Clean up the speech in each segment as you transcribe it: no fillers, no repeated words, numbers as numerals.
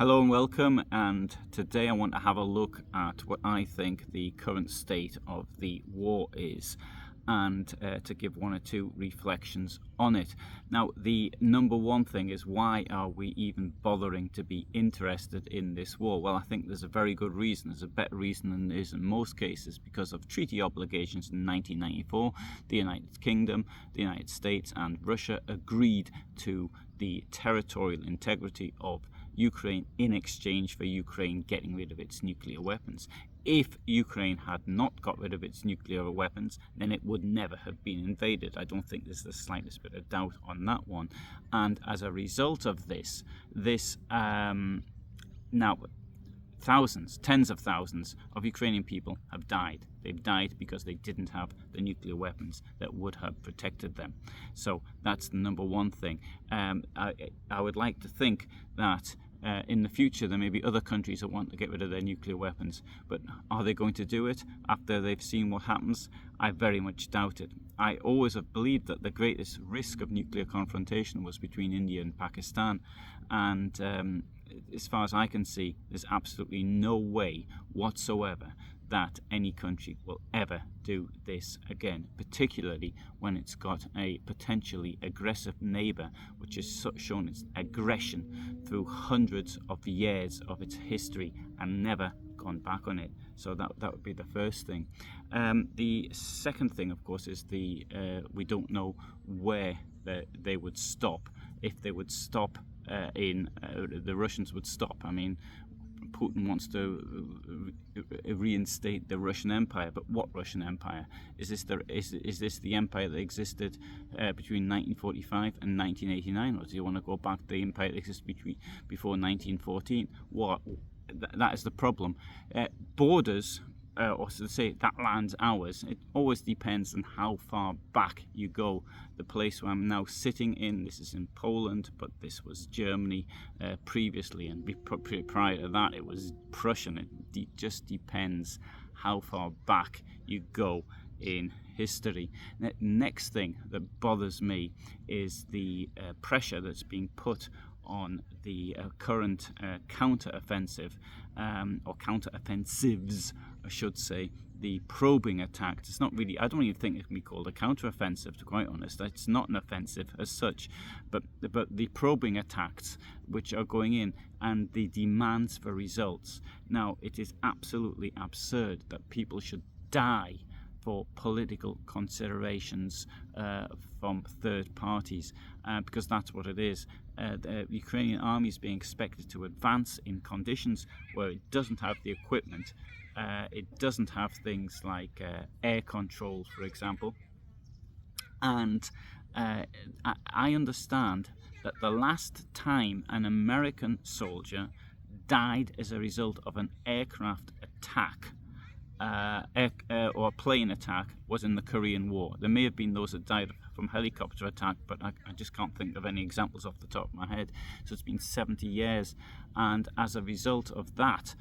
Hello and welcome, and today I want to have a look at what I think the current state of the war is, and to give one or two reflections on it. Now, the number one thing is, why are we even bothering to be interested in this war? Well, I think there's a very good reason. There's a better reason than there is in most cases, because of treaty obligations in 1994. The United Kingdom, the United States and Russia agreed to the territorial integrity of Ukraine in exchange for Ukraine getting rid of its nuclear weapons. If Ukraine had not got rid of its nuclear weapons, then it would never have been invaded. I don't think there's the slightest bit of doubt on that one. And as a result of this now thousands, tens of thousands of Ukrainian people have died. They've died because they didn't have the nuclear weapons that would have protected them. So that's the number one thing. I would like to think that in the future there may be other countries that want to get rid of their nuclear weapons, but are they going to do it after they've seen what happens? I very much doubt it. I always have believed that the greatest risk of nuclear confrontation was between India and Pakistan, and as far as I can see, there's absolutely no way whatsoever that any country will ever do this again, particularly when it's got a potentially aggressive neighbour which has shown its aggression through hundreds of years of its history and never gone back on it. So that would be the first thing. The second thing, of course, is we don't know where they would stop. If they would stop the Russians would stop. I mean, Putin wants to reinstate the Russian Empire, but what Russian Empire? Is this the empire that existed between 1945 and 1989, or do you want to go back to the empire that existed before 1914? That is the problem. Borders, or to say that land's ours, it always depends on how far back you go. The place where I'm now sitting in, this is in Poland, but this was Germany previously, and prior to that it was Prussian. It just depends how far back you go in history. The next thing that bothers me is the pressure that's being put on the current counter-offensive, or counter-offensives, I should say, the probing attacks. It's not really, I don't even think it can be called a counter-offensive, to be quite honest. It's not an offensive as such, but the probing attacks which are going in and the demands for results. Now, it is absolutely absurd that people should die for political considerations from third parties, because that's what it is. The Ukrainian army is being expected to advance in conditions where it doesn't have the equipment. It doesn't have things like air control, for example. And I understand that the last time an American soldier died as a result of an aircraft attack, or a plane attack, was in the Korean War. There may have been those that died from helicopter attack, but I just can't think of any examples off the top of my head. So it's been 70 years, and as a result of that,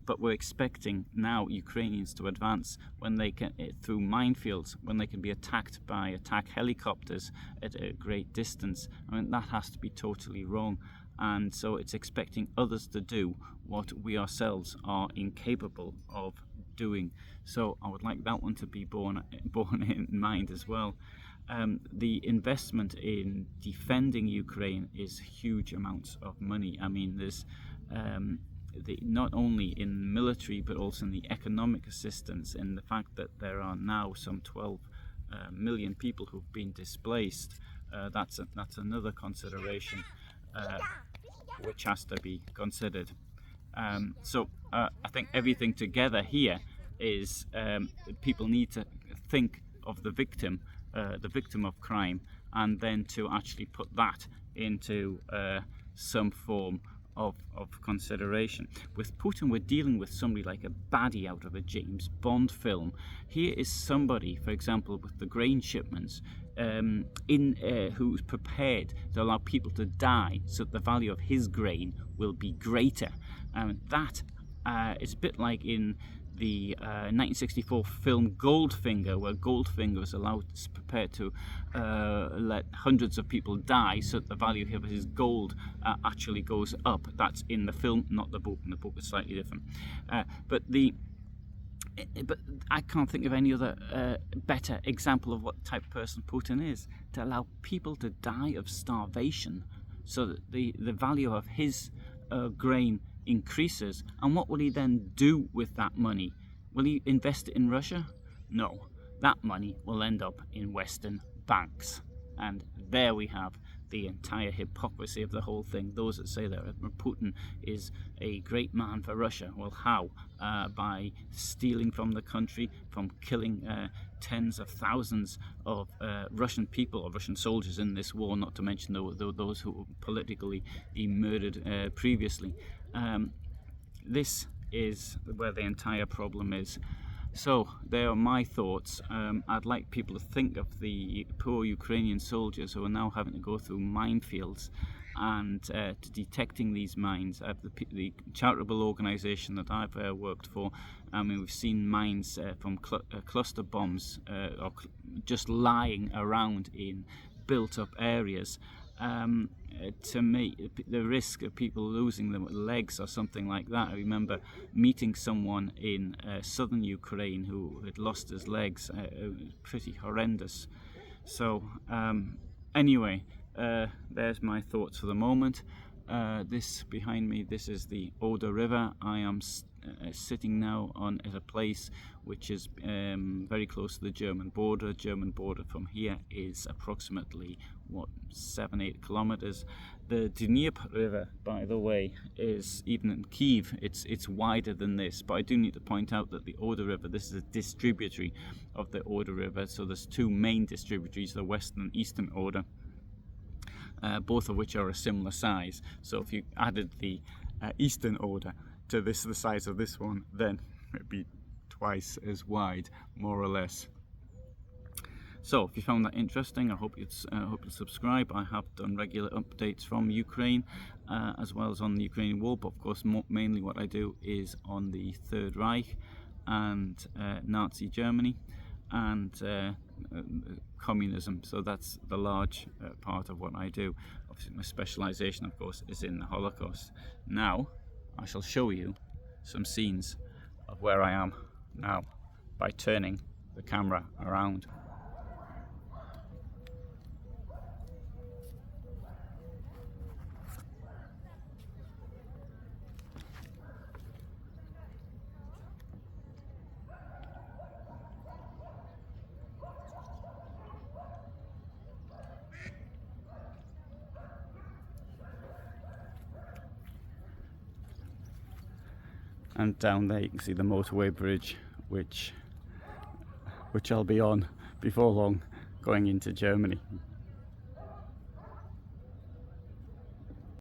but we're expecting now Ukrainians to advance when they can, through minefields, when they can be attacked by attack helicopters at a great distance. I mean, that has to be totally wrong. And so it's expecting others to do what we ourselves are incapable of doing. So I would like that one to be borne in mind as well. The investment in defending Ukraine is huge amounts of money. I mean, there's not only in military but also in the economic assistance, in the fact that there are now some 12 million people who've been displaced. That's another consideration which has to be considered. So I think everything together here is people need to think of the victim of crime, and then to actually put that into some form of consideration. With Putin, we're dealing with somebody like a baddie out of a James Bond film. Here is somebody, for example, with the grain shipments, who's prepared to allow people to die so that the value of his grain will be greater. That is a bit like in the 1964 film Goldfinger, where Goldfinger was prepared to let hundreds of people die so that the value of his gold actually goes up. That's in the film, not the book. And the book is slightly different. But I can't think of any other better example of what type of person Putin is, to allow people to die of starvation so that the value of his grain increases. And what will he then do with that money? Will he invest it in Russia? No. That money will end up in Western banks. And there we have the entire hypocrisy of the whole thing. Those that say that Putin is a great man for Russia. Well, how? By stealing from the country, from killing tens of thousands of Russian people or Russian soldiers in this war, not to mention those who were politically murdered previously. This is where the entire problem is. So there are my thoughts. I'd like people to think of the poor Ukrainian soldiers who are now having to go through minefields and to detecting these mines. The charitable organisation that I've worked for, we've seen mines from cluster bombs just lying around in built-up areas. To me, the risk of people losing their legs or something like that. I remember meeting someone in southern Ukraine who had lost his legs. It was pretty horrendous. So anyway, there's my thoughts for the moment. This behind me, this is the Oder River. I am sitting now at a place which is very close to the German border. German border from here is approximately 7-8 kilometers. The Dnieper River, by the way, is even in Kiev. It's wider than this, but I do need to point out that the Oder River, this is a distributary of the Oder River. So there's two main distributaries, the western and eastern Oder, both of which are a similar size. So if you added the eastern Oder to the size of this one, then it'd be twice as wide, more or less. So if you found that interesting, I hope you'll subscribe. I have done regular updates from Ukraine as well as on the Ukrainian war, but of course mainly what I do is on the Third Reich and Nazi Germany and communism. So that's the large part of what I do. Obviously my specialization, of course, is in the Holocaust. Now I shall show you some scenes of where I am now by turning the camera around. And down there you can see the motorway bridge, which I'll be on before long, going into Germany.